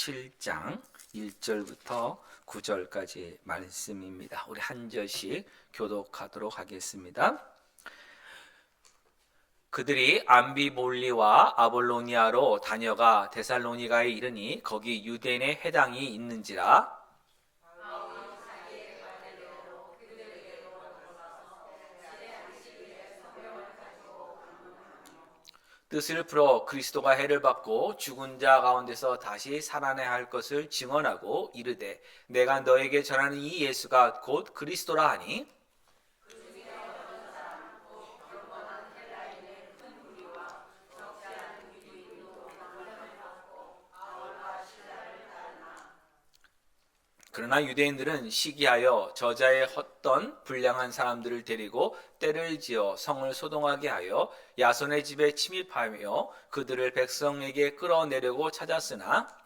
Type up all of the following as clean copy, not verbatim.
7장 1절부터 9절까지 말씀입니다. 우리 한 절씩 교독하도록 하겠습니다. 그들이 암비볼리와 아볼로니아로 다녀가 데살로니가에 이르니 거기 유대인의 회당이 있는지라. 뜻을 풀어 그리스도가 해를 받고 죽은 자 가운데서 다시 살아나야 할 것을 증언하고 이르되 내가 너에게 전하는 이 예수가 곧 그리스도라 하니, 그러나 유대인들은 시기하여 저자의 헛던 불량한 사람들을 데리고 때를 지어 성을 소동하게 하여 야손의 집에 침입하며 그들을 백성에게 끌어내려고 찾았으나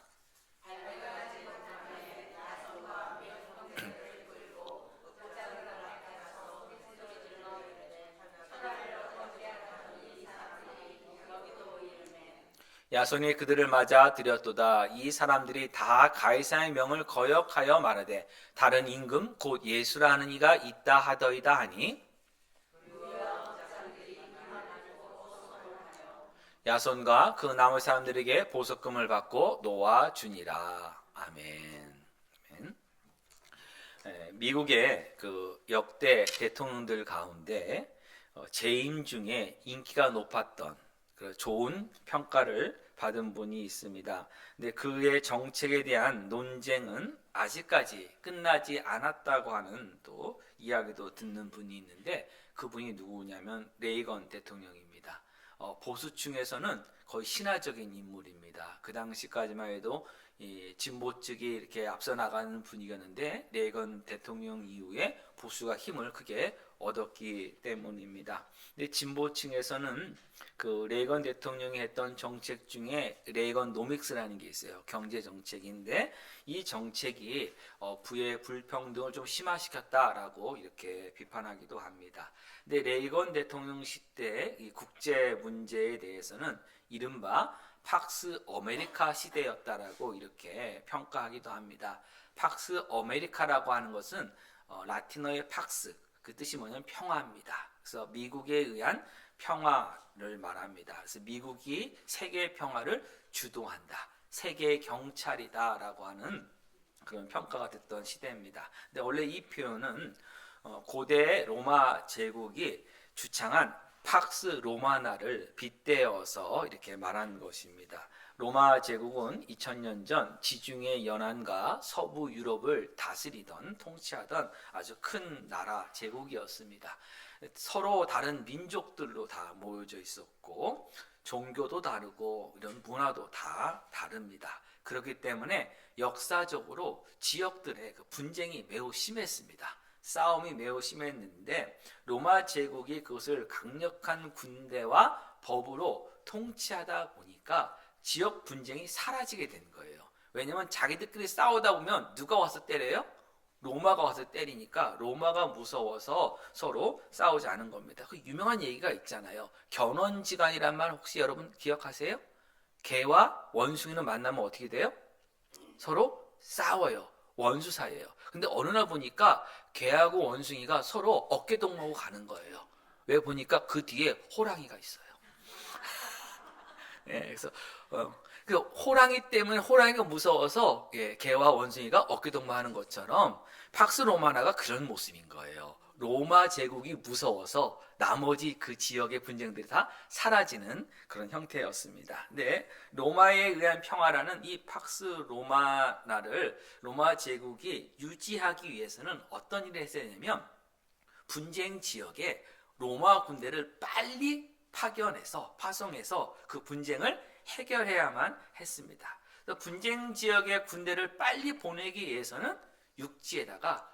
야손이 그들을 맞아 들였도다. 이 사람들이 다 가이사의 명을 거역하여 말하되 다른 임금 곧 예수라 하는 이가 있다 하더이다 하니, 야손과 그 남은 사람들에게 보석금을 받고 놓아 주니라. 아멘. 미국의 그 역대 대통령들 가운데 재임 중에 인기가 높았던 좋은 평가를 받은 분이 있습니다. 근데 그의 정책에 대한 논쟁은 아직까지 끝나지 않았다고 하는 또 이야기도 듣는 분이 있는데, 그분이 누구냐면 레이건 대통령입니다. 보수층에서는 거의 신화적인 인물입니다. 그 당시까지만 해도 이 진보 측이 이렇게 앞서 나가는 분위기였는데 레이건 대통령 이후에 보수가 힘을 크게 얻었기 때문입니다. 근데 진보층에서는 그 레이건 대통령이 했던 정책 중에 레이건 노믹스라는 게 있어요. 경제 정책인데 이 정책이 부의 불평등을 좀 심화시켰다라고 이렇게 비판하기도 합니다. 근데 레이건 대통령 시대 이 국제 문제에 대해서는 이른바 팍스 아메리카 시대였다라고 이렇게 평가하기도 합니다. 팍스 아메리카라고 하는 것은 라틴어의 팍스, 그 뜻이 뭐냐면 평화입니다. 그래서 미국에 의한 평화를 말합니다. 그래서 미국이 세계 평화를 주도한다, 세계 경찰이다라고 하는 그런 평가가 됐던 시대입니다. 근데 원래 이 표현은 고대 로마 제국이 주창한 팍스 로마나를 빗대어서 이렇게 말한 것입니다. 로마 제국은 2000년 전 지중해 연안과 서부 유럽을 다스리던 통치하던 아주 큰 나라 제국이었습니다. 서로 다른 민족들로 다 모여져 있었고 종교도 다르고 이런 문화도 다 다릅니다. 그렇기 때문에 역사적으로 지역들의 그 분쟁이 매우 심했습니다. 싸움이 매우 심했는데 로마 제국이 그것을 강력한 군대와 법으로 통치하다 보니까 지역 분쟁이 사라지게 된 거예요. 왜냐하면 자기들끼리 싸우다 보면 누가 와서 때려요? 로마가 와서 때리니까 로마가 무서워서 서로 싸우지 않은 겁니다. 그 유명한 얘기가 있잖아요. 견원지간이란 말 혹시 여러분 기억하세요? 개와 원숭이는 만나면 어떻게 돼요? 서로 싸워요. 원수 사이예요. 근데 어느 날 보니까 개하고 원숭이가 서로 어깨동무하고 가는 거예요. 왜 보니까 그 뒤에 호랑이가 있어요. 예, 그래서 그 호랑이 때문에 호랑이가 무서워서 개와 원숭이가 어깨동무하는 것처럼 팍스 로마나가 그런 모습인 거예요. 로마 제국이 무서워서 나머지 그 지역의 분쟁들이 다 사라지는 그런 형태였습니다. 근데 로마에 의한 평화라는 이 팍스 로마나를 로마 제국이 유지하기 위해서는 어떤 일을 했어야 하냐면 분쟁 지역에 로마 군대를 빨리 파송해서 그 분쟁을 해결해야만 했습니다. 분쟁 지역의 군대를 빨리 보내기 위해서는 육지에다가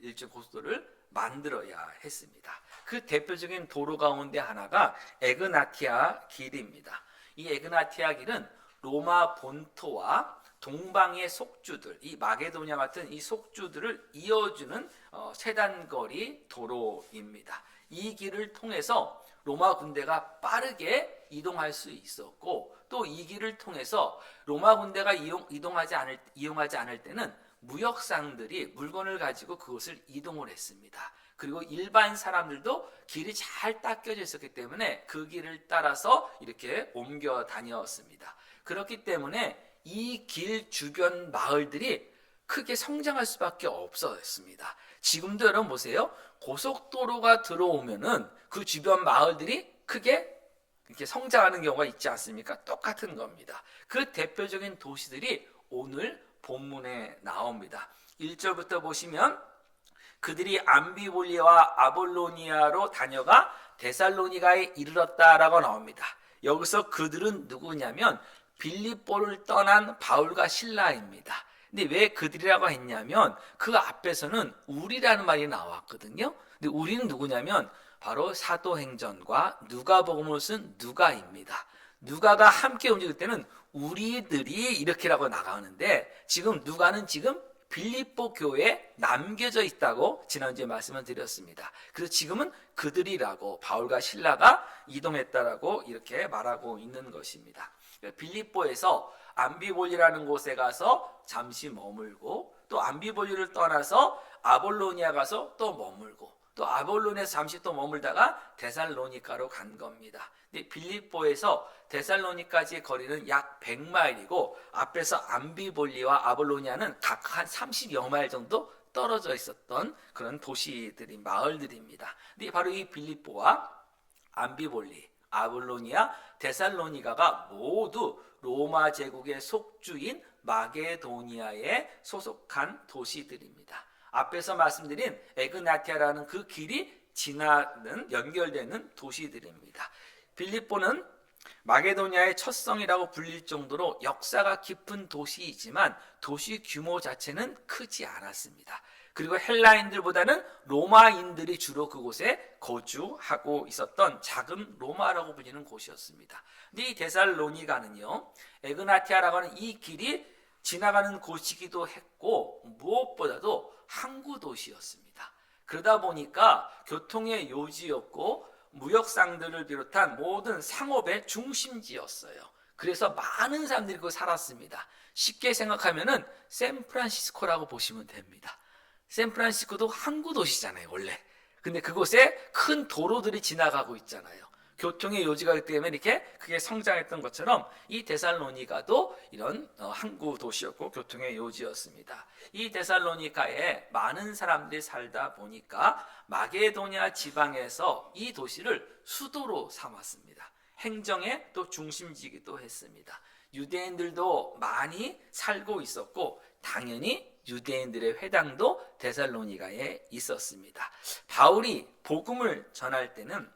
일종 고속도로를 만들어야 했습니다. 그 대표적인 도로 가운데 하나가 에그나티아 길입니다. 이 에그나티아 길은 로마 본토와 동방의 속주들, 이 마게도냐 같은 이 속주들을 이어주는 세단거리 도로입니다. 이 길을 통해서 로마 군대가 빠르게 이동할 수 있었고, 또 이 길을 통해서 로마 군대가 이용하지 않을 때는 무역상들이 물건을 가지고 그곳을 이동을 했습니다. 그리고 일반 사람들도 길이 잘 닦여져 있었기 때문에 그 길을 따라서 이렇게 옮겨 다녔습니다. 그렇기 때문에 이 길 주변 마을들이 크게 성장할 수밖에 없었습니다. 지금도 여러분 보세요. 고속도로가 들어오면은 그 주변 마을들이 크게 이렇게 성장하는 경우가 있지 않습니까? 똑같은 겁니다. 그 대표적인 도시들이 오늘 본문에 나옵니다. 1절부터 보시면 그들이 암비볼리와 아볼로니아로 다녀가 데살로니가에 이르렀다라고 나옵니다. 여기서 그들은 누구냐면 빌립보를 떠난 바울과 실라입니다. 근데 왜 그들이라고 했냐면 그 앞에서는 우리라는 말이 나왔거든요. 근데 우리는 누구냐면 바로 사도행전과 누가복음을 쓴 누가입니다. 누가가 함께 움직일 때는 우리들이 이렇게라고 나가는데 지금 누가는 지금 빌립보 교회에 남겨져 있다고 지난주에 말씀을 드렸습니다. 그래서 지금은 그들이라고 바울과 실라가 이동했다라고 이렇게 말하고 있는 것입니다. 빌립보에서 암비볼리라는 곳에 가서 잠시 머물고 또 암비볼리를 떠나서 아볼로니아 가서 또 머물고 또 아볼로니아에서 잠시 또 머물다가 데살로니가로 간 겁니다. 근데 빌립보에서 데살로니까지의 거리는 약 100마일이고 앞에서 암비볼리와 아볼로니아는 각 한 30여 마일 정도 떨어져 있었던 그런 도시들이 마을들입니다. 근데 바로 이 빌립보와 암비볼리, 아볼로니아, 데살로니가가 모두 로마 제국의 속주인 마게도니아에 소속한 도시들입니다. 앞에서 말씀드린 에그나티아라는 그 길이 연결되는 도시들입니다. 빌립보는 마게도니아의 첫 성이라고 불릴 정도로 역사가 깊은 도시이지만 도시 규모 자체는 크지 않았습니다. 그리고 헬라인들보다는 로마인들이 주로 그곳에 거주하고 있었던 작은 로마라고 불리는 곳이었습니다. 근데 이 데살로니가는요, 에그나티아라고 하는 이 길이 지나가는 곳이기도 했고 무엇보다도 항구 도시였습니다. 그러다 보니까 교통의 요지였고 무역상들을 비롯한 모든 상업의 중심지였어요. 그래서 많은 사람들이 거기 살았습니다. 쉽게 생각하면은 샌프란시스코라고 보시면 됩니다. 샌프란시스코도 항구 도시잖아요, 원래. 근데 그곳에 큰 도로들이 지나가고 있잖아요. 교통의 요지가 있기 때문에 이렇게 크게 성장했던 것처럼 이 데살로니가도 이런 항구 도시였고 교통의 요지였습니다. 이 데살로니가에 많은 사람들이 살다 보니까 마게도니아 지방에서 이 도시를 수도로 삼았습니다. 행정의 또 중심지이기도 했습니다. 유대인들도 많이 살고 있었고 당연히 유대인들의 회당도 데살로니가에 있었습니다. 바울이 복음을 전할 때는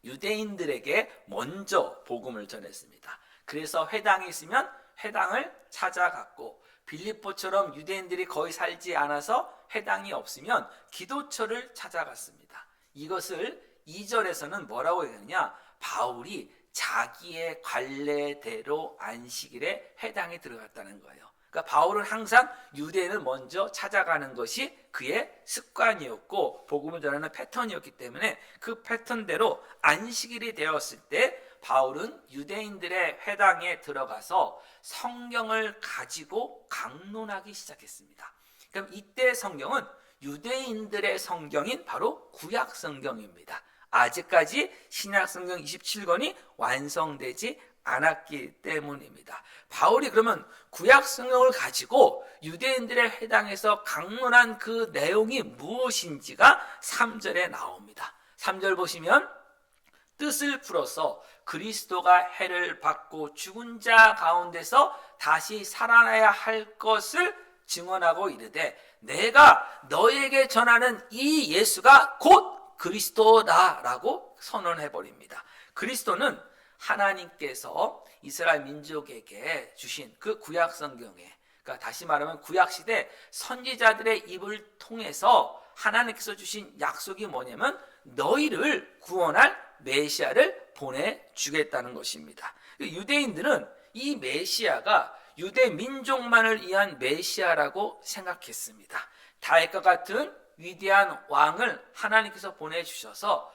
유대인들에게 먼저 복음을 전했습니다. 그래서 회당이 있으면 회당을 찾아갔고 빌립보처럼 유대인들이 거의 살지 않아서 회당이 없으면 기도처를 찾아갔습니다. 이것을 2절에서는 뭐라고 얘기하느냐? 바울이 자기의 관례대로 안식일에 회당에 들어갔다는 거예요. 그러니까 바울은 항상 유대인을 먼저 찾아가는 것이 그의 습관이었고 복음을 전하는 패턴이었기 때문에 그 패턴대로 안식일이 되었을 때 바울은 유대인들의 회당에 들어가서 성경을 가지고 강론하기 시작했습니다. 그럼 이때 성경은 유대인들의 성경인 바로 구약 성경입니다. 아직까지 신약 성경 27권이 완성되지 않았기 때문입니다. 바울이 그러면 구약 성경을 가지고 유대인들의 회당에서 강론한 그 내용이 무엇인지가 3절에 나옵니다. 3절 보시면 뜻을 풀어서 그리스도가 해를 받고 죽은 자 가운데서 다시 살아나야 할 것을 증언하고 이르되 내가 너에게 전하는 이 예수가 곧 그리스도다라고 선언해버립니다. 그리스도는 하나님께서 이스라엘 민족에게 주신 그 구약 성경에, 그러니까 다시 말하면 구약 시대 선지자들의 입을 통해서 하나님께서 주신 약속이 뭐냐면 너희를 구원할 메시아를 보내주겠다는 것입니다. 유대인들은 이 메시아가 유대 민족만을 위한 메시아라고 생각했습니다. 다윗과 같은 위대한 왕을 하나님께서 보내주셔서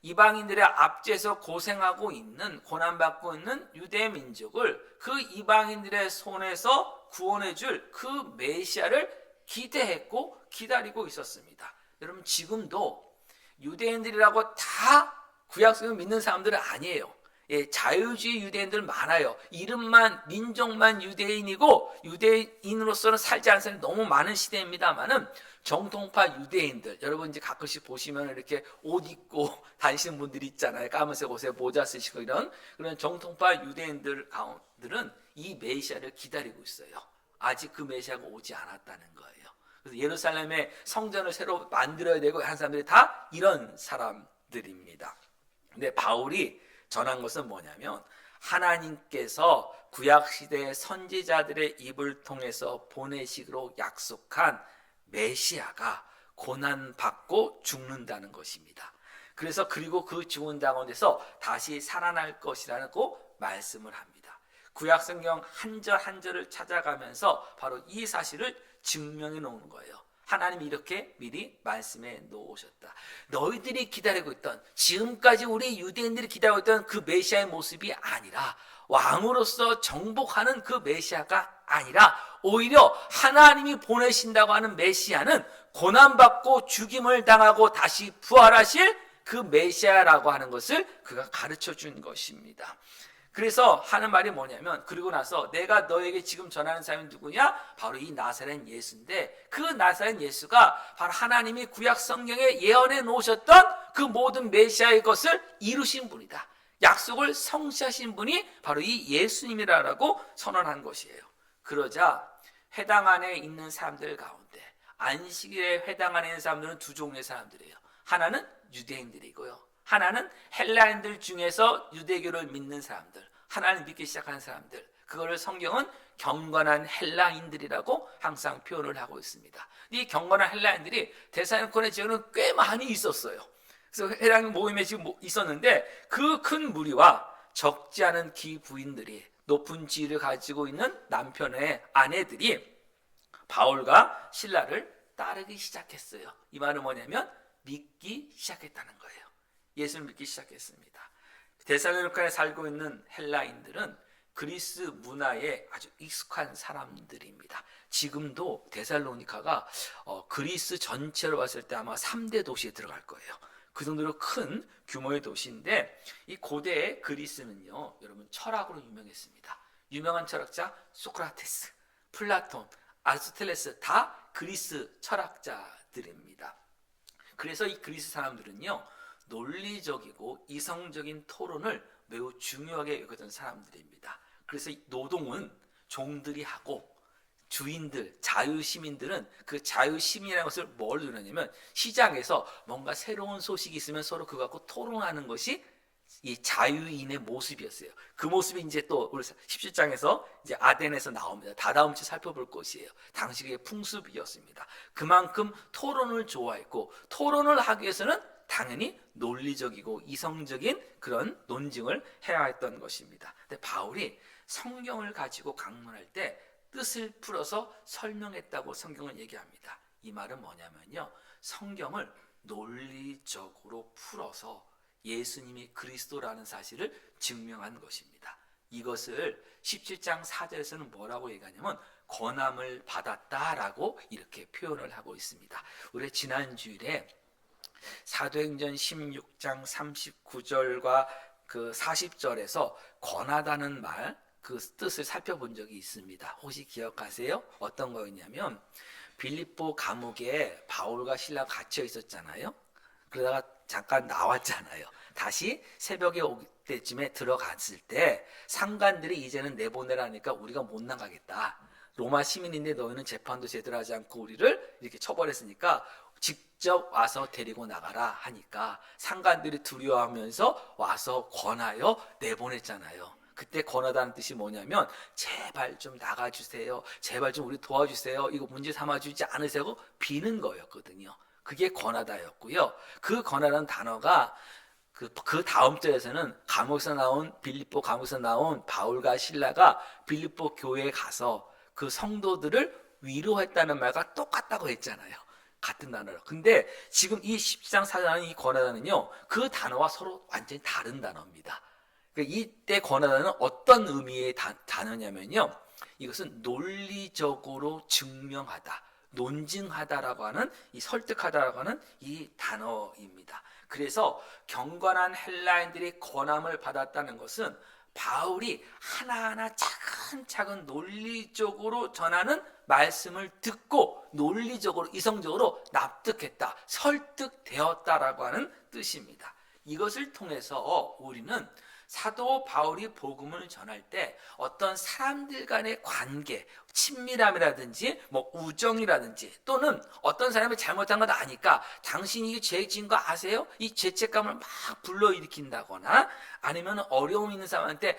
이방인들의 압제에서 고생하고 있는, 고난받고 있는 유대 민족을 그 이방인들의 손에서 구원해 줄 그 메시아를 기대했고 기다리고 있었습니다. 여러분, 지금도 유대인들이라고 다 구약성경을 믿는 사람들은 아니에요. 예, 자유주의 유대인들 많아요. 이름만, 민족만 유대인이고 유대인으로서는 살지 않은 사람이 너무 많은 시대입니다만은 정통파 유대인들, 여러분 이제 가끔씩 보시면 이렇게 옷 입고 다니시는 분들이 있잖아요. 까만색 옷에 모자 쓰시고 이런 그런 정통파 유대인들 가운데는 이 메시아를 기다리고 있어요. 아직 그 메시아가 오지 않았다는 거예요. 그래서 예루살렘에 성전을 새로 만들어야 되고 한 사람들이 다 이런 사람들입니다. 근데 바울이 전한 것은 뭐냐면 하나님께서 구약시대의 선지자들의 입을 통해서 보내시기로 약속한 메시아가 고난받고 죽는다는 것입니다. 그래서 그리고 그 죽은 가운데서 다시 살아날 것이라고 말씀을 합니다. 구약성경 한 절 한 절을 찾아가면서 바로 이 사실을 증명해 놓는 거예요. 하나님이 이렇게 미리 말씀해 놓으셨다. 너희들이 기다리고 있던, 지금까지 우리 유대인들이 기다리고 있던 그 메시아의 모습이 아니라 왕으로서 정복하는 그 메시아가 아니라 오히려 하나님이 보내신다고 하는 메시아는 고난받고 죽임을 당하고 다시 부활하실 그 메시아라고 하는 것을 그가 가르쳐 준 것입니다. 그래서 하는 말이 뭐냐면, 그리고 나서 내가 너에게 지금 전하는 사람이 누구냐? 바로 이 나사렛 예수인데, 그 나사렛 예수가 바로 하나님이 구약 성경에 예언해 놓으셨던 그 모든 메시아의 것을 이루신 분이다. 약속을 성취하신 분이 바로 이 예수님이라고 선언한 것이에요. 그러자 회당 안에 있는 사람들 가운데, 안식일에 회당 안에 있는 사람들은 두 종류의 사람들이에요. 하나는 유대인들이고요, 하나는 헬라인들 중에서 유대교를 믿는 사람들, 하나님 믿기 시작한 사람들, 그거를 성경은 경건한 헬라인들이라고 항상 표현을 하고 있습니다. 이 경건한 헬라인들이 데살로니가의 지역에는 꽤 많이 있었어요. 그래서 회당 모임에 지금 있었는데 그 큰 무리와 적지 않은 기부인들이, 높은 지위를 가지고 있는 남편의 아내들이 바울과 실라를 따르기 시작했어요. 이 말은 뭐냐면 믿기 시작했다는 거예요. 예수를 믿기 시작했습니다. 데살로니가에 살고 있는 헬라인들은 그리스 문화에 아주 익숙한 사람들입니다. 지금도 데살로니가가 그리스 전체로 봤을 때 아마 3대 도시에 들어갈 거예요. 그 정도로 큰 규모의 도시인데, 이 고대의 그리스는요, 여러분 철학으로 유명했습니다. 유명한 철학자 소크라테스, 플라톤, 아리스토텔레스 다 그리스 철학자들입니다. 그래서 이 그리스 사람들은요, 논리적이고 이성적인 토론을 매우 중요하게 여겼던 사람들입니다. 그래서 노동은 종들이 하고 주인들, 자유시민들은 그 자유시민이라는 것을 뭘 누르냐면, 시장에서 뭔가 새로운 소식이 있으면 서로 그거 갖고 토론하는 것이 이 자유인의 모습이었어요. 그 모습이 이제 또 우리 17장에서 이제 아덴에서 나옵니다. 다다음 주 살펴볼 것이에요. 당시의 풍습이었습니다. 그만큼 토론을 좋아했고, 토론을 하기 위해서는 당연히 논리적이고 이성적인 그런 논증을 해야 했던 것입니다. 근데 바울이 성경을 가지고 강론할 때 뜻을 풀어서 설명했다고 성경은 얘기합니다. 이 말은 뭐냐면요, 성경을 논리적으로 풀어서 예수님이 그리스도라는 사실을 증명한 것입니다. 이것을 17장 4절에서는 뭐라고 얘기하냐면 권함을 받았다라고 이렇게 표현을 하고 있습니다. 우리 지난 주일에 사도행전 16장 39절과 그 40절에서 권하다는 말, 그 뜻을 살펴본 적이 있습니다. 혹시 기억하세요? 어떤 거였냐면, 빌립보 감옥에 바울과 실라가 갇혀 있었잖아요. 그러다가 잠깐 나왔잖아요. 다시 새벽에 올 때쯤에 들어갔을 때 상관들이 이제는 내보내라니까 우리가 못 나가겠다. 로마 시민인데 너희는 재판도 제대로 하지 않고 우리를 이렇게 처벌했으니까 직접 와서 데리고 나가라 하니까 상관들이 두려워하면서 와서 권하여 내보냈잖아요. 그때 권하다는 뜻이 뭐냐면 제발 좀 나가주세요. 제발 좀 우리 도와주세요. 이거 문제 삼아주지 않으세요? 비는 거였거든요. 그게 권하다였고요. 그 권하다는 단어가 그 다음 절에서는 감옥에서 나온 빌립보 감옥에서 나온 바울과 실라가 빌립보 교회에 가서 그 성도들을 위로했다는 말과 똑같다고 했잖아요. 같은 단어로. 근데 지금 이 10장 4장의 이 권하다는요, 그 단어와 서로 완전히 다른 단어입니다. 그러니까 이때 권하다는 어떤 의미의 단어냐면요, 이것은 논리적으로 증명하다, 논증하다라고 하는, 이 설득하다라고 하는 이 단어입니다. 그래서 경건한 헬라인들이 권함을 받았다는 것은 바울이 하나하나 차근차근 논리적으로 전하는 말씀을 듣고 논리적으로 이성적으로 납득했다, 설득되었다라고 하는 뜻입니다. 이것을 통해서 우리는 사도 바울이 복음을 전할 때 어떤 사람들 간의 관계, 친밀함이라든지 뭐 우정이라든지, 또는 어떤 사람이 잘못한 건 아니까 당신이 이 죄 지은 거 아세요? 이 죄책감을 막 불러일으킨다거나, 아니면 어려움 있는 사람한테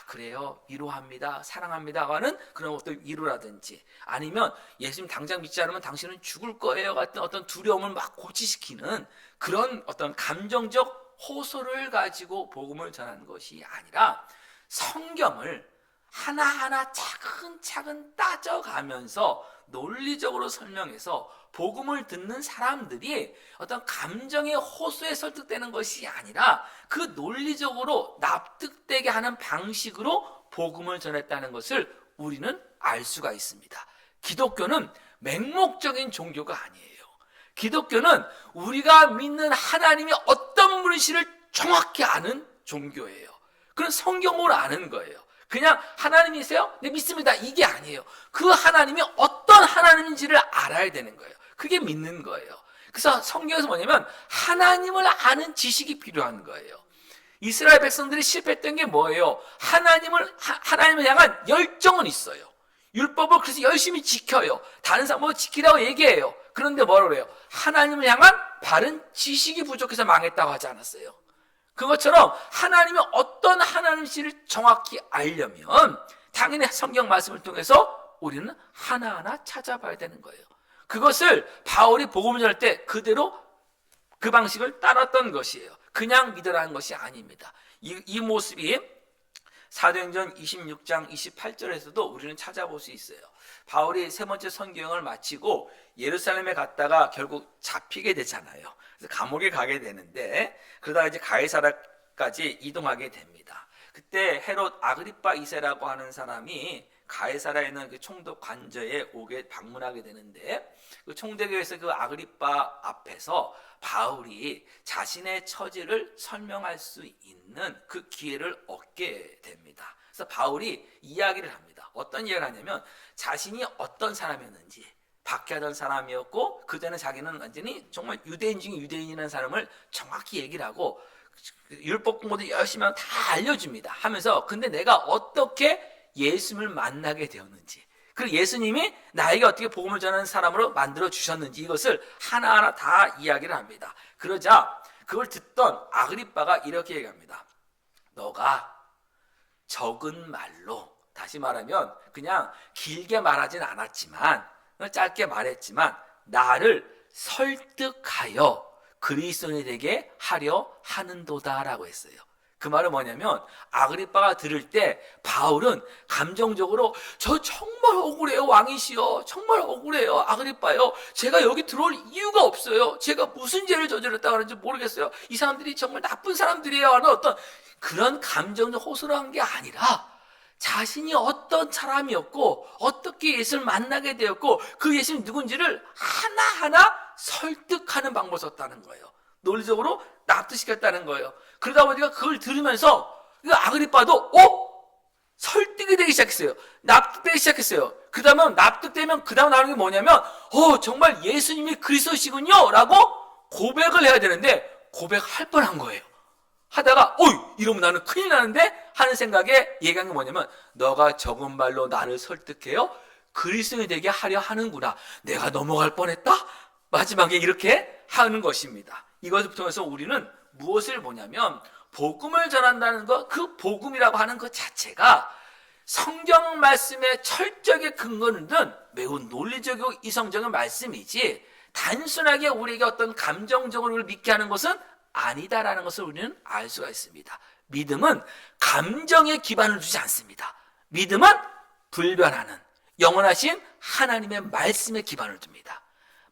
그래요, 위로합니다, 사랑합니다 하는 그런 어떤 위로라든지, 아니면 예수님 당장 믿지 않으면 당신은 죽을 거예요 같은 어떤 두려움을 막 고치시키는 그런 어떤 감정적 호소를 가지고 복음을 전하는 것이 아니라, 성경을 하나하나 차근차근 따져가면서 논리적으로 설명해서 복음을 듣는 사람들이 어떤 감정의 호소에 설득되는 것이 아니라 그 논리적으로 납득되게 하는 방식으로 복음을 전했다는 것을 우리는 알 수가 있습니다. 기독교는 맹목적인 종교가 아니에요. 기독교는 우리가 믿는 하나님이 어떤 분이시를 정확히 아는 종교예요. 그런 성경으로 아는 거예요. 그냥 하나님이세요? 네, 믿습니다, 이게 아니에요. 그 하나님이 어떤 하나님인지를 알아야 되는 거예요. 그게 믿는 거예요. 그래서 성경에서 뭐냐면 하나님을 아는 지식이 필요한 거예요. 이스라엘 백성들이 실패했던 게 뭐예요? 하나님을 향한 열정은 있어요. 율법을 그래서 열심히 지켜요. 다른 사람 뭐 지키라고 얘기해요. 그런데 뭐라고 그래요? 하나님을 향한 바른 지식이 부족해서 망했다고 하지 않았어요? 그것처럼 하나님이 어떤 하나님인지를 정확히 알려면 당연히 성경 말씀을 통해서 우리는 하나하나 찾아봐야 되는 거예요. 그것을 바울이 복음을 전할 때 그대로 그 방식을 따랐던 것이에요. 그냥 믿으라는 것이 아닙니다. 이 모습이 사도행전 26장 28절에서도 우리는 찾아볼 수 있어요. 바울이 세 번째 선교행을 마치고 예루살렘에 갔다가 결국 잡히게 되잖아요. 그래서 감옥에 가게 되는데, 그러다가 이제 가이사라까지 이동하게 됩니다. 그때 헤롯 아그리파 2세라고 하는 사람이 가이사라에 있는 그 총독 관저에 방문하게 되는데, 그 총독에서 그 아그리파 앞에서 바울이 자신의 처지를 설명할 수 있는 그 기회를 얻게 됩니다. 그래서 바울이 이야기를 합니다. 어떤 이야기를 하냐면, 자신이 어떤 사람이었는지, 박해하던 사람이었고, 그전에 자기는 완전히 정말 유대인 중에 유대인이라는 사람을 정확히 얘기를 하고, 율법 공부도 열심히 하면 다 알려줍니다. 하면서 근데 내가 어떻게 예수님을 만나게 되었는지, 그리고 예수님이 나에게 어떻게 복음을 전하는 사람으로 만들어 주셨는지, 이것을 하나하나 다 이야기를 합니다. 그러자 그걸 듣던 아그리빠가 이렇게 얘기합니다. 너가 적은 말로, 다시 말하면 그냥 길게 말하진 않았지만, 짧게 말했지만 나를 설득하여 그리스도인이 되게 하려 하는도다라고 했어요. 그 말은 뭐냐면, 아그리빠가 들을 때 바울은 감정적으로 저 정말 억울해요, 왕이시여, 정말 억울해요, 아그리빠요, 제가 여기 들어올 이유가 없어요, 제가 무슨 죄를 저질렀다고 하는지 모르겠어요, 이 사람들이 정말 나쁜 사람들이에요 하는 어떤 그런 감정적 호소를 한 게 아니라, 자신이 어떤 사람이었고 어떻게 예수를 만나게 되었고 그 예수님이 누군지를 하나하나 설득하는 방법을 썼다는 거예요. 논리적으로 납득시켰다는 거예요. 그러다 보니까 그걸 들으면서 아그리빠도 설득이 되기 시작했어요. 납득되기 시작했어요. 그 다음에 납득되면 그 다음 나오는 게 뭐냐면 정말 예수님이 그리스도시군요 라고 고백을 해야 되는데, 고백할 뻔한 거예요. 하다가 이러면 나는 큰일 나는데 하는 생각에 얘기한 게 뭐냐면, 너가 적은 말로 나를 설득해요 그리스도인이 되게 하려 하는구나, 내가 넘어갈 뻔했다, 마지막에 이렇게 하는 것입니다. 이것을 통해서 우리는 무엇을 보냐면, 복음을 전한다는 것, 그 복음이라고 하는 것 자체가 성경 말씀의 철저하게 근거는 매우 논리적이고 이성적인 말씀이지, 단순하게 우리에게 어떤 감정적으로 믿게 하는 것은 아니다라는 것을 우리는 알 수가 있습니다. 믿음은 감정에 기반을 두지 않습니다. 믿음은 불변하는 영원하신 하나님의 말씀에 기반을 둡니다.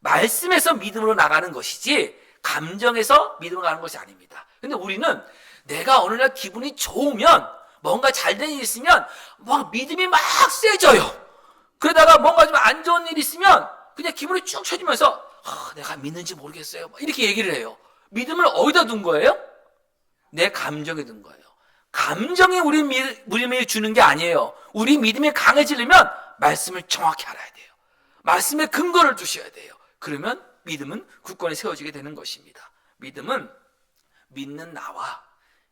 말씀에서 믿음으로 나가는 것이지 감정에서 믿음으로 가는 것이 아닙니다. 근데 우리는 내가 어느 날 기분이 좋으면, 뭔가 잘 된 일이 있으면 막 믿음이 막 세져요. 그러다가 뭔가 좀 안 좋은 일이 있으면 그냥 기분이 쭉 쳐지면서 내가 믿는지 모르겠어요, 이렇게 얘기를 해요. 믿음을 어디다 둔 거예요? 내 감정에 둔 거예요. 감정이 우리 믿음이 주는 게 아니에요. 우리 믿음이 강해지려면 말씀을 정확히 알아야 돼요. 말씀에 근거를 두셔야 돼요. 그러면 믿음은 굳건히 세워지게 되는 것입니다. 믿음은 믿는 나와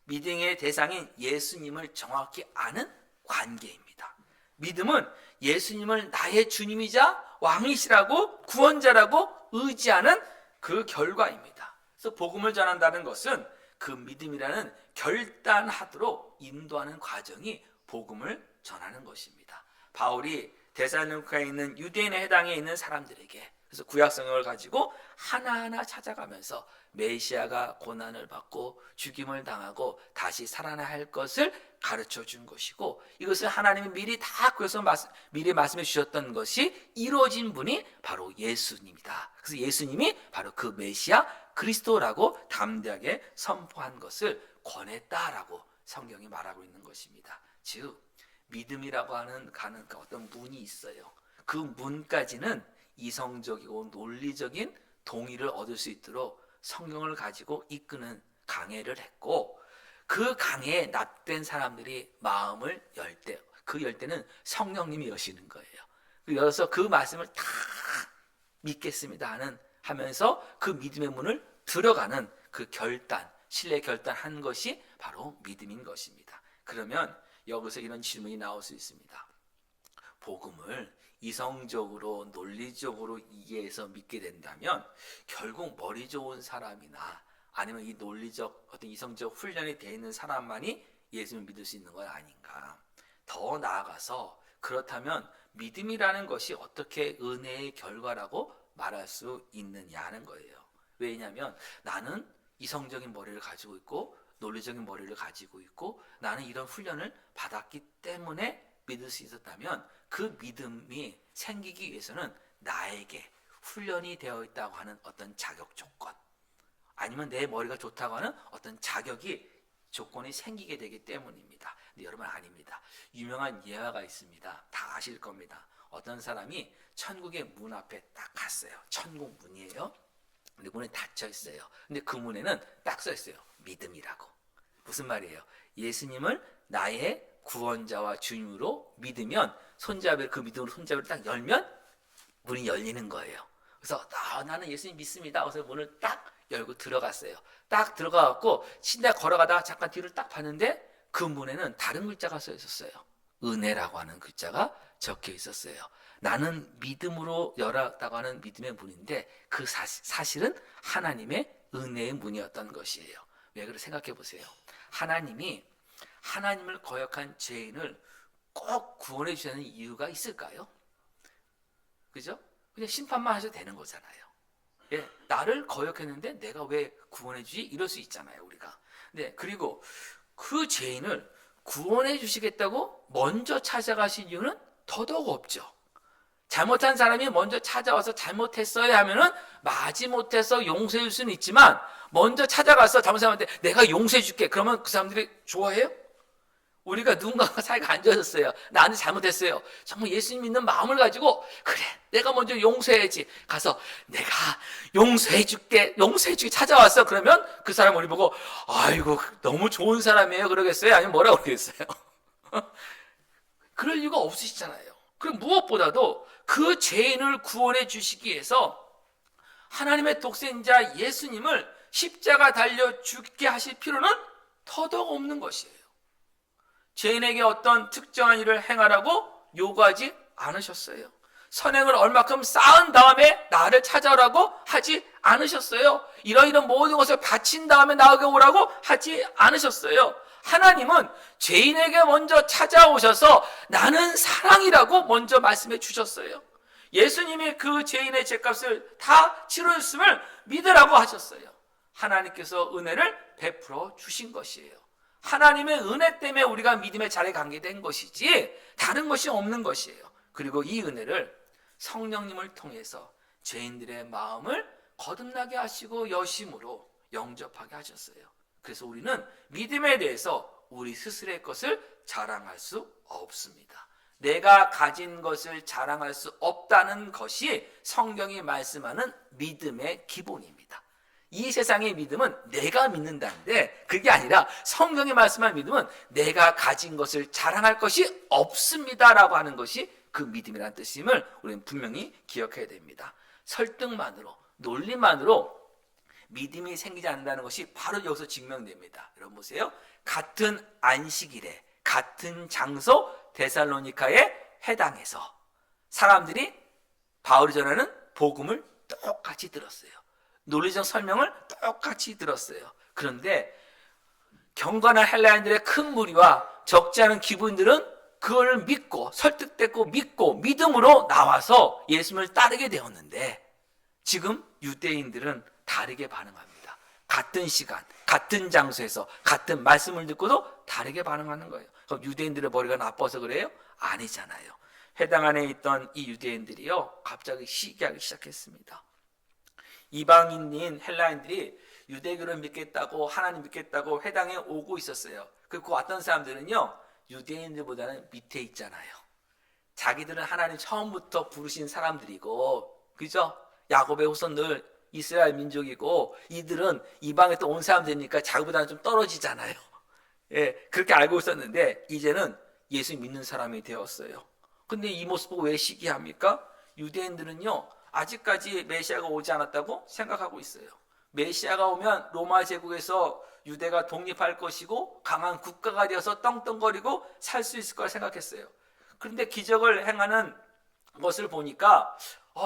믿음의 대상인 예수님을 정확히 아는 관계입니다. 믿음은 예수님을 나의 주님이자 왕이시라고, 구원자라고 의지하는 그 결과입니다. 그래서 복음을 전한다는 것은 그 믿음이라는 결단하도록 인도하는 과정이 복음을 전하는 것입니다. 바울이 데살로니가에 있는 유대인의 해당에 있는 사람들에게, 그래서 구약 성경을 가지고 하나하나 찾아가면서 메시아가 고난을 받고 죽임을 당하고 다시 살아나야 할 것을 가르쳐 준 것이고, 이것을 하나님이 미리 다 그래서 미리 말씀해 주셨던 것이 이루어진 분이 바로 예수님이다. 그래서 예수님이 바로 그 메시아 그리스도라고 담대하게 선포한 것을 권했다라고 성경이 말하고 있는 것입니다. 즉 믿음이라고 하는 가는 어떤 문이 있어요. 그 문까지는 이성적이고 논리적인 동의를 얻을 수 있도록 성경을 가지고 이끄는 강해를 했고, 그 강해에 납된 사람들이 마음을 열 때, 그 열 때는 성령님이 여시는 거예요. 열어서 그 말씀을 다 믿겠습니다 하면서 그 믿음의 문을 들어가는 그 결단, 신뢰 결단한 것이 바로 믿음인 것입니다. 그러면 여기서 이런 질문이 나올 수 있습니다. 복음을 이성적으로 논리적으로 이해해서 믿게 된다면 결국 머리 좋은 사람이나 아니면 이 논리적 어떤 이성적 훈련이 되어 있는 사람만이 예수님을 믿을 수 있는 건 아닌가. 더 나아가서 그렇다면 믿음이라는 것이 어떻게 은혜의 결과라고 말할 수 있느냐 하는 거예요. 왜냐하면 나는 이성적인 머리를 가지고 있고 논리적인 머리를 가지고 있고 나는 이런 훈련을 받았기 때문에 믿을 수 있었다면, 그 믿음이 생기기 위해서는 나에게 훈련이 되어 있다고 하는 어떤 자격 조건, 아니면 내 머리가 좋다고 하는 어떤 자격이 조건이 생기게 되기 때문입니다. 근데 여러분 아닙니다. 유명한 예화가 있습니다. 다 아실 겁니다. 어떤 사람이 천국의 문 앞에 딱 갔어요. 천국 문이에요. 근데 문이 닫혀 있어요. 근데 그 문에는 딱 써 있어요. 믿음이라고. 무슨 말이에요? 예수님을 나의 구원자와 주님으로 믿으면 그 믿음으로 손잡이를 딱 열면 문이 열리는 거예요. 그래서 나는 예수님 믿습니다. 그래서 문을 딱 열고 들어갔어요. 딱 들어가갖고 신나 걸어가다가 잠깐 뒤를 딱 봤는데 그 문에는 다른 글자가 써 있었어요. 은혜라고 하는 글자가 적혀 있었어요. 나는 믿음으로 열었다고 하는 믿음의 문인데 그 사실은 하나님의 은혜의 문이었던 것이에요. 왜 그래 생각해 보세요. 하나님이 하나님을 거역한 죄인을 꼭 구원해 주시는 이유가 있을까요? 그죠? 그냥 심판만 하셔도 되는 거잖아요. 예, 나를 거역했는데 내가 왜 구원해 주지? 이럴 수 있잖아요, 우리가. 네, 그리고 그 죄인을 구원해 주시겠다고 먼저 찾아가신 이유는 더더욱 없죠. 잘못한 사람이 먼저 찾아와서 잘못했어야 하면은 마지못해서 용서해 줄 수는 있지만, 먼저 찾아가서 잘못한 사람한테 내가 용서해 줄게 그러면 그 사람들이 좋아해요? 우리가 누군가가 사이가 안 좋아졌어요. 나한테 잘못했어요. 정말 예수님 믿는 마음을 가지고 그래 내가 먼저 용서해야지. 가서 내가 용서해 줄게 찾아왔어. 그러면 그 사람 우리 보고 아이고 너무 좋은 사람이에요 그러겠어요? 아니면 뭐라고 그러겠어요? 그럴 이유가 없으시잖아요. 그럼 무엇보다도 그 죄인을 구원해 주시기 위해서 하나님의 독생자 예수님을 십자가 달려 죽게 하실 필요는 더더욱 없는 것이에요. 죄인에게 어떤 특정한 일을 행하라고 요구하지 않으셨어요. 선행을 얼마큼 쌓은 다음에 나를 찾아오라고 하지 않으셨어요. 이런 모든 것을 바친 다음에 나에게 오라고 하지 않으셨어요. 하나님은 죄인에게 먼저 찾아오셔서 나는 사랑이라고 먼저 말씀해 주셨어요. 예수님이 그 죄인의 죄값을 다 치러줬음을 믿으라고 하셨어요. 하나님께서 은혜를 베풀어 주신 것이에요. 하나님의 은혜 때문에 우리가 믿음의 자리에 가게 된 것이지 다른 것이 없는 것이에요. 그리고 이 은혜를 성령님을 통해서 죄인들의 마음을 거듭나게 하시고 여심으로 영접하게 하셨어요. 그래서 우리는 믿음에 대해서 우리 스스로의 것을 자랑할 수 없습니다. 내가 가진 것을 자랑할 수 없다는 것이 성경이 말씀하는 믿음의 기본입니다. 이 세상의 믿음은 내가 믿는다는데 그게 아니라 성경이 말씀하는 믿음은 내가 가진 것을 자랑할 것이 없습니다라고 하는 것이 그 믿음이라는 뜻임을 우리는 분명히 기억해야 됩니다. 설득만으로, 논리만으로 믿음이 생기지 않는다는 것이 바로 여기서 증명됩니다. 여러분 보세요. 같은 안식일에 같은 장소 데살로니카의 회당에서 사람들이 바울이 전하는 복음을 똑같이 들었어요. 논리적 설명을 똑같이 들었어요. 그런데 경건한 헬라인들의 큰 무리와 적지 않은 기분들은 그걸 믿고 설득됐고 믿고 믿음으로 나와서 예수님을 따르게 되었는데 지금 유대인들은 다르게 반응합니다. 같은 시간, 같은 장소에서 같은 말씀을 듣고도 다르게 반응하는 거예요. 그럼 유대인들의 머리가 나빠서 그래요? 아니잖아요. 회당 안에 있던 이 유대인들이요 갑자기 시기하기 시작했습니다. 이방인인 헬라인들이 유대교를 믿겠다고 하나님 믿겠다고 회당에 오고 있었어요. 그리고 왔던 사람들은요 유대인들보다는 밑에 있잖아요. 자기들은 하나님 처음부터 부르신 사람들이고 그죠? 야곱의 후손들 이스라엘 민족이고 이들은 이방에 또 온 사람들이니까 자기보다는 좀 떨어지잖아요. 예, 그렇게 알고 있었는데 이제는 예수 믿는 사람이 되었어요. 근데 이 모습 보고 왜 시기합니까? 유대인들은요 아직까지 메시아가 오지 않았다고 생각하고 있어요. 메시아가 오면 로마 제국에서 유대가 독립할 것이고 강한 국가가 되어서 떵떵거리고 살 수 있을 거라 생각했어요. 그런데 기적을 행하는 것을 보니까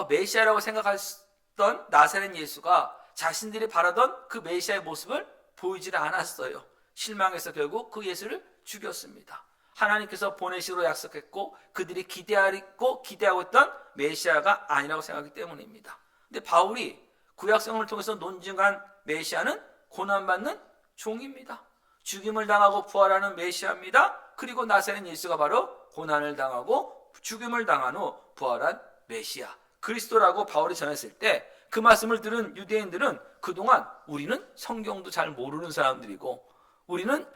메시아라고 생각했던 나사렛 예수가 자신들이 바라던 그 메시아의 모습을 보이질 않았어요. 실망해서 결국 그 예수를 죽였습니다. 하나님께서 보내시기로 약속했고 그들이 기대하고 있던 메시아가 아니라고 생각하기 때문입니다. 근데 바울이 구약성을 통해서 논증한 메시아는 고난받는 종입니다. 죽임을 당하고 부활하는 메시아입니다. 그리고 나사렛 예수가 바로 고난을 당하고 죽임을 당한 후 부활한 메시아 그리스도라고 바울이 전했을 때 그 말씀을 들은 유대인들은 그동안 우리는 성경도 잘 모르는 사람들이고 우리는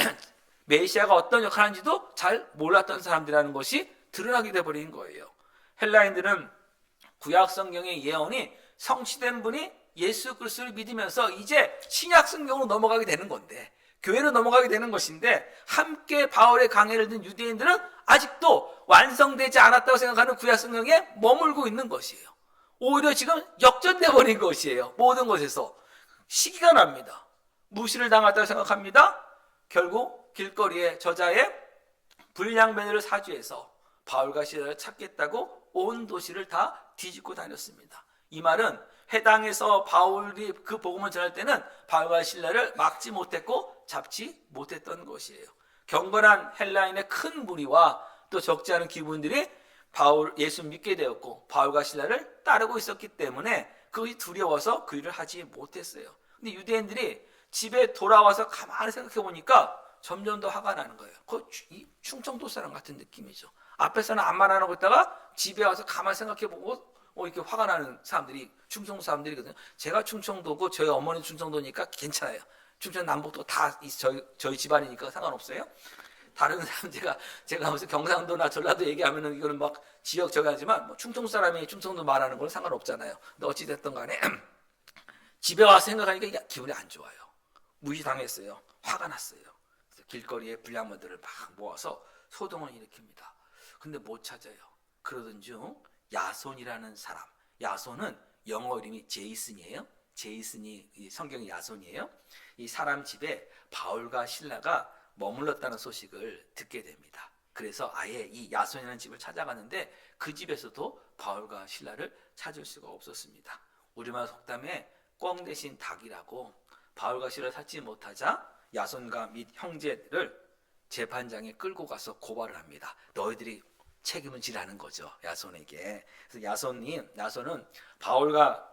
메시아가 어떤 역할을 하는지도 잘 몰랐던 사람들이라는 것이 드러나게 돼버린 거예요. 헬라인들은 구약 성경의 예언이 성취된 분이 예수 그리스도를 믿으면서 이제 신약 성경으로 넘어가게 되는 건데 교회로 넘어가게 되는 것인데 함께 바울의 강해를 듣는 유대인들은 아직도 완성되지 않았다고 생각하는 구약 성경에 머물고 있는 것이에요. 오히려 지금 역전돼 버린 것이에요. 모든 것에서 시기가 납니다. 무시를 당했다고 생각합니다. 결국 길거리에 저자의 불량배들을 사주해서 바울과 시라를 찾겠다고 온 도시를 다 뒤집고 다녔습니다. 이 말은 회당에서 바울이 그 복음을 전할 때는 바울과 신라를 막지 못했고 잡지 못했던 것이에요. 경건한 헬라인의 큰 무리와 또 적지 않은 기분들이 예수 믿게 되었고 바울과 신라를 따르고 있었기 때문에 그것이 두려워서 그 일을 하지 못했어요. 근데 유대인들이 집에 돌아와서 가만히 생각해 보니까 점점 더 화가 나는 거예요. 충청도 사람 같은 느낌이죠. 앞에서는 아무 말 안 하고 있다가 집에 와서 가만히 생각해 보고 이렇게 화가 나는 사람들이 충청도 사람들이거든요. 제가 충청도고 저희 어머니 충청도니까 괜찮아요. 충청 남북도 다 저희 집안이니까 상관없어요. 다른 사람 제가 무슨 경상도나 전라도 얘기하면은 이거는 막 지역 저기 하지만 뭐 충청 사람이 충청도 말하는 건 상관없잖아요. 근데 어찌 됐든 간에 집에 와서 생각하니까 기분이 안 좋아요. 무시당했어요. 화가 났어요. 그래서 길거리에 불량배들을 막 모아서 소동을 일으킵니다. 근데 못 찾아요. 그러던 중 야손이라는 사람, 야손은 영어 이름이 제이슨이에요. 제이슨이 성경의 야손이에요. 이 사람 집에 바울과 신라가 머물렀다는 소식을 듣게 됩니다. 그래서 아예 이 야손이라는 집을 찾아가는데 그 집에서도 바울과 신라를 찾을 수가 없었습니다. 우리말 속담에 꿩 대신 닭이라고 바울과 신라를 찾지 못하자 야손과 및 형제들을 재판장에 끌고 가서 고발을 합니다. 너희들이 책임을 지라는 거죠. 야손에게. 그래서 야손은 바울과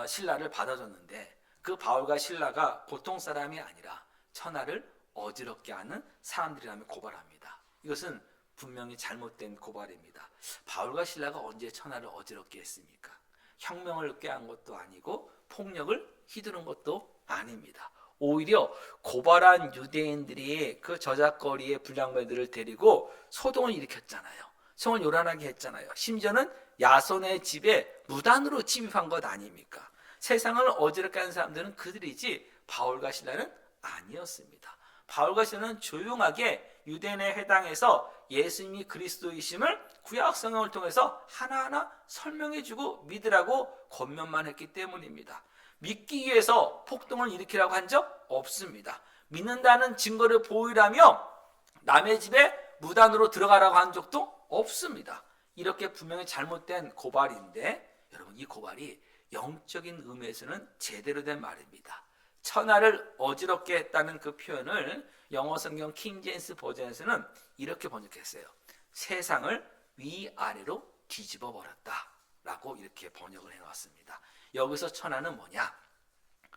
신라를 받아줬는데 그 바울과 신라가 보통 사람이 아니라 천하를 어지럽게 하는 사람들이라며 고발합니다. 이것은 분명히 잘못된 고발입니다. 바울과 신라가 언제 천하를 어지럽게 했습니까? 혁명을 꾀한 것도 아니고 폭력을 휘두른 것도 아닙니다. 오히려 고발한 유대인들이 그 저작거리의 불량배들을 데리고 소동을 일으켰잖아요. 성을 요란하게 했잖아요. 심지어는 야손의 집에 무단으로 침입한 것 아닙니까? 세상을 어지럽게 하는 사람들은 그들이지 바울과 실라는 아니었습니다. 바울과 실라는 조용하게 유대인에 해당해서 예수님이 그리스도이심을 구약 성경을 통해서 하나하나 설명해주고 믿으라고 권면만 했기 때문입니다. 믿기 위해서 폭동을 일으키라고 한 적 없습니다. 믿는다는 증거를 보이라며 남의 집에 무단으로 들어가라고 한 적도 없습니다. 이렇게 분명히 잘못된 고발인데 여러분, 이 고발이 영적인 의미에서는 제대로 된 말입니다. 천하를 어지럽게 했다는 그 표현을 영어 성경 킹제임스 버전에서는 이렇게 번역했어요. 세상을 위아래로 뒤집어 버렸다 라고 이렇게 번역을 해놨습니다. 여기서 천하는 뭐냐?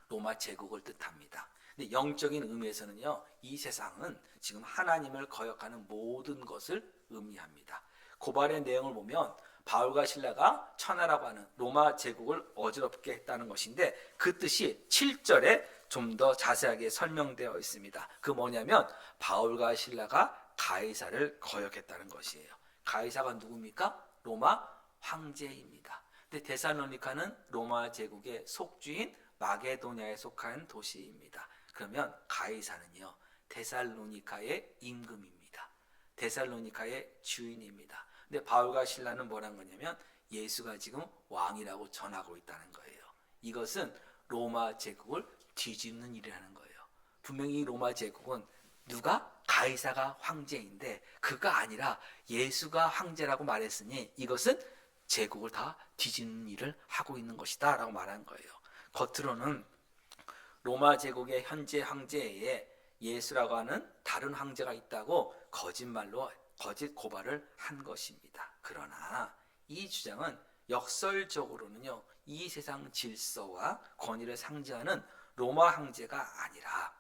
로마 제국을 뜻합니다. 근데 영적인 의미에서는요, 이 세상은 지금 하나님을 거역하는 모든 것을 의미합니다. 고발의 내용을 보면 바울과 실라가 천하라고 하는 로마 제국을 어지럽게 했다는 것인데 그 뜻이 7절에 좀 더 자세하게 설명되어 있습니다. 그 뭐냐면 바울과 실라가 가이사를 거역했다는 것이에요. 가이사가 누굽니까? 로마 황제입니다. 근데 데살로니카는 로마 제국의 속주인 마게도냐에 속한 도시입니다. 그러면 가이사는요, 데살로니카의 임금입니다. 데살로니카의 주인입니다. 근데 바울과 실라는 뭐란 거냐면 예수가 지금 왕이라고 전하고 있다는 거예요. 이것은 로마 제국을 뒤집는 일이라는 거예요. 분명히 로마 제국은 누가? 가이사가 황제인데 그가 아니라 예수가 황제라고 말했으니 이것은 제국을 다 뒤집는 일을 하고 있는 것이다 라고 말한 거예요. 겉으로는 로마 제국의 현재 황제에 예수라고 하는 다른 황제가 있다고 거짓말로 거짓 고발을 한 것입니다. 그러나 이 주장은 역설적으로는요, 이 세상 질서와 권위를 상징하는 로마 황제가 아니라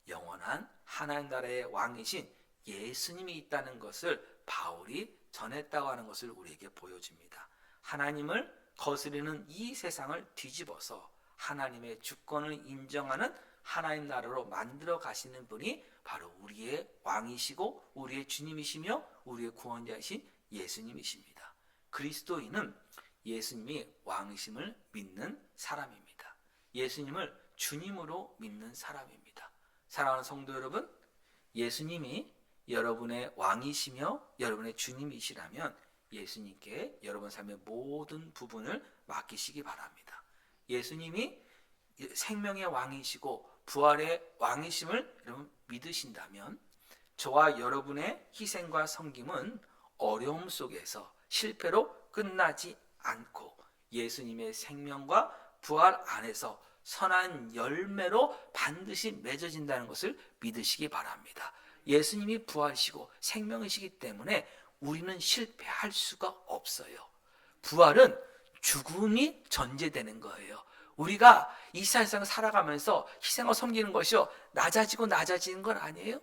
영원한 하나님 나라의 왕이신 예수님이 있다는 것을 바울이 전했다고 하는 것을 우리에게 보여줍니다. 하나님을 거스르는 이 세상을 뒤집어서 하나님의 주권을 인정하는 하나님 나라로 만들어 가시는 분이 바로 우리의 왕이시고 우리의 주님이시며 우리의 구원자이신 예수님이십니다. 그리스도인은 예수님이 왕이심을 믿는 사람입니다. 예수님을 주님으로 믿는 사람입니다. 사랑하는 성도 여러분, 예수님이 여러분의 왕이시며 여러분의 주님이시라면 예수님께 여러분 삶의 모든 부분을 맡기시기 바랍니다. 예수님이 생명의 왕이시고 부활의 왕이심을 여러분 믿으신다면 저와 여러분의 희생과 섬김은 어려움 속에서 실패로 끝나지 않고 예수님의 생명과 부활 안에서 선한 열매로 반드시 맺어진다는 것을 믿으시기 바랍니다. 예수님이 부활이시고 생명이시기 때문에 우리는 실패할 수가 없어요. 부활은 죽음이 전제되는 거예요. 우리가 이 세상을 살아가면서 희생과 섬기는 것이요, 낮아지는 건 아니에요.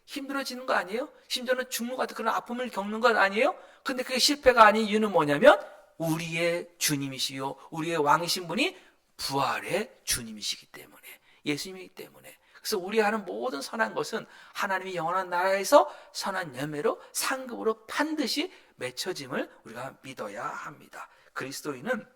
힘들어지는 거 아니에요. 심지어는 죽는 것 같은 그런 아픔을 겪는 건 아니에요. 근데 그게 실패가 아닌 이유는 뭐냐면 우리의 주님이시요 우리의 왕이신 분이 부활의 주님이시기 때문에, 예수님이기 때문에. 그래서 우리 하는 모든 선한 것은 하나님이 영원한 나라에서 선한 열매로 상급으로 반드시 맺혀짐을 우리가 믿어야 합니다. 그리스도인은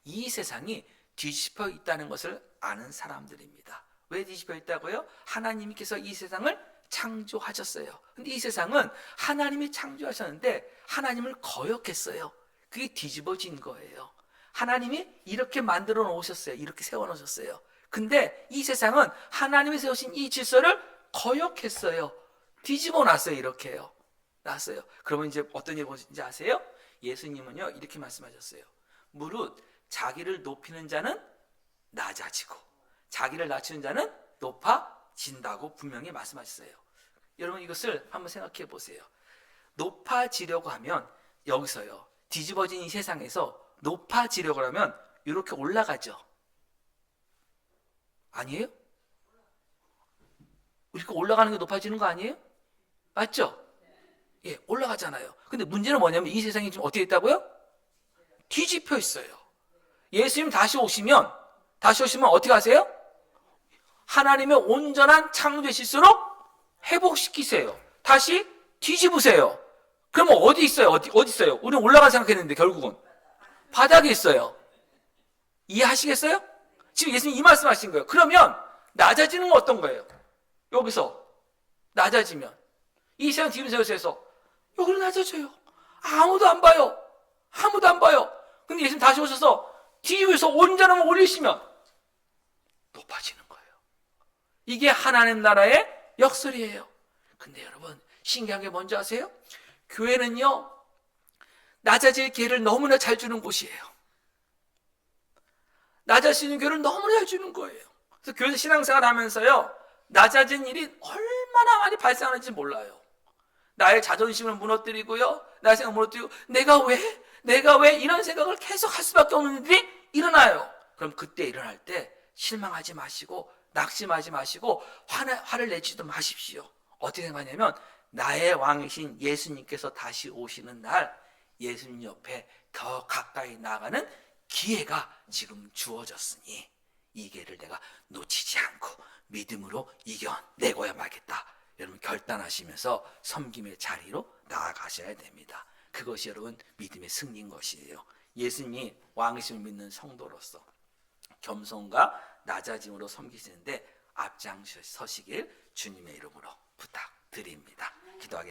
이 세상이 뒤집혀 있다는 것을 아는 사람들입니다. 왜 뒤집혀 있다고요? 하나님께서 이 세상을 창조하셨어요. 근데 이 세상은 하나님이 창조하셨는데 하나님을 거역했어요. 그게 뒤집어진 거예요. 하나님이 이렇게 만들어 놓으셨어요. 이렇게 세워 놓으셨어요. 근데 이 세상은 하나님이 세우신 이 질서를 거역했어요. 뒤집어 놨어요. 이렇게요. 놨어요. 그러면 이제 어떤 일이 벌어진지 아세요? 예수님은요, 이렇게 말씀하셨어요. 무릇 자기를 높이는 자는 낮아지고 자기를 낮추는 자는 높아진다고 분명히 말씀하셨어요. 여러분, 이것을 한번 생각해 보세요. 높아지려고 하면 여기서요, 뒤집어진 이 세상에서 높아지려고 하면 이렇게 올라가죠. 아니에요? 이렇게 올라가는 게 높아지는 거 아니에요? 맞죠? 예, 올라가잖아요. 근데 문제는 뭐냐면 이 세상이 지금 어떻게 있다고요? 뒤집혀 있어요. 예수님 다시 오시면 어떻게 하세요? 하나님의 온전한 창조의 실수로 회복시키세요. 다시 뒤집으세요. 그러면 어디 있어요? 어디 있어요? 우리는 올라가 생각했는데 결국은 바닥에 있어요. 이해하시겠어요? 지금 예수님 이 말씀 하신 거예요. 그러면 낮아지는 건 어떤 거예요? 여기서 낮아지면 이 세상 뒤집어져서 여기로 낮아져요. 아무도 안 봐요. 아무도 안 봐요. 근데 예수님 다시 오셔서 뒤집어서 온전함을 올리시면 높아지는 거예요. 이게 하나님 나라의 역설이에요. 근데 여러분 신기한 게 뭔지 아세요? 교회는요 낮아질 기회를 너무나 잘 주는 곳이에요. 낮아지는 교회를 너무나 잘 주는 거예요. 그래서 교회에서 신앙생활 하면서요 낮아진 일이 얼마나 많이 발생하는지 몰라요. 나의 자존심을 무너뜨리고요, 나의 생각을 무너뜨리고 내가 왜 이런 생각을 계속 할 수밖에 없는 일이 일어나요. 그럼 그때 일어날 때 실망하지 마시고 낙심하지 마시고 화를 내지도 마십시오. 어떻게 생각하냐면 나의 왕이신 예수님께서 다시 오시는 날 예수님 옆에 더 가까이 나가는 기회가 지금 주어졌으니 이 기회를 내가 놓치지 않고 믿음으로 이겨내고야 말겠다. 여러분 결단하시면서 섬김의 자리로 나아가셔야 됩니다. 그것이 여러분 믿음의 승리인 것이에요. 예수님이 왕이심을 믿는 성도로서 겸손과 낮아짐으로 섬기시는데 앞장서시길 주님의 이름으로 부탁드립니다. 기도하겠습니다.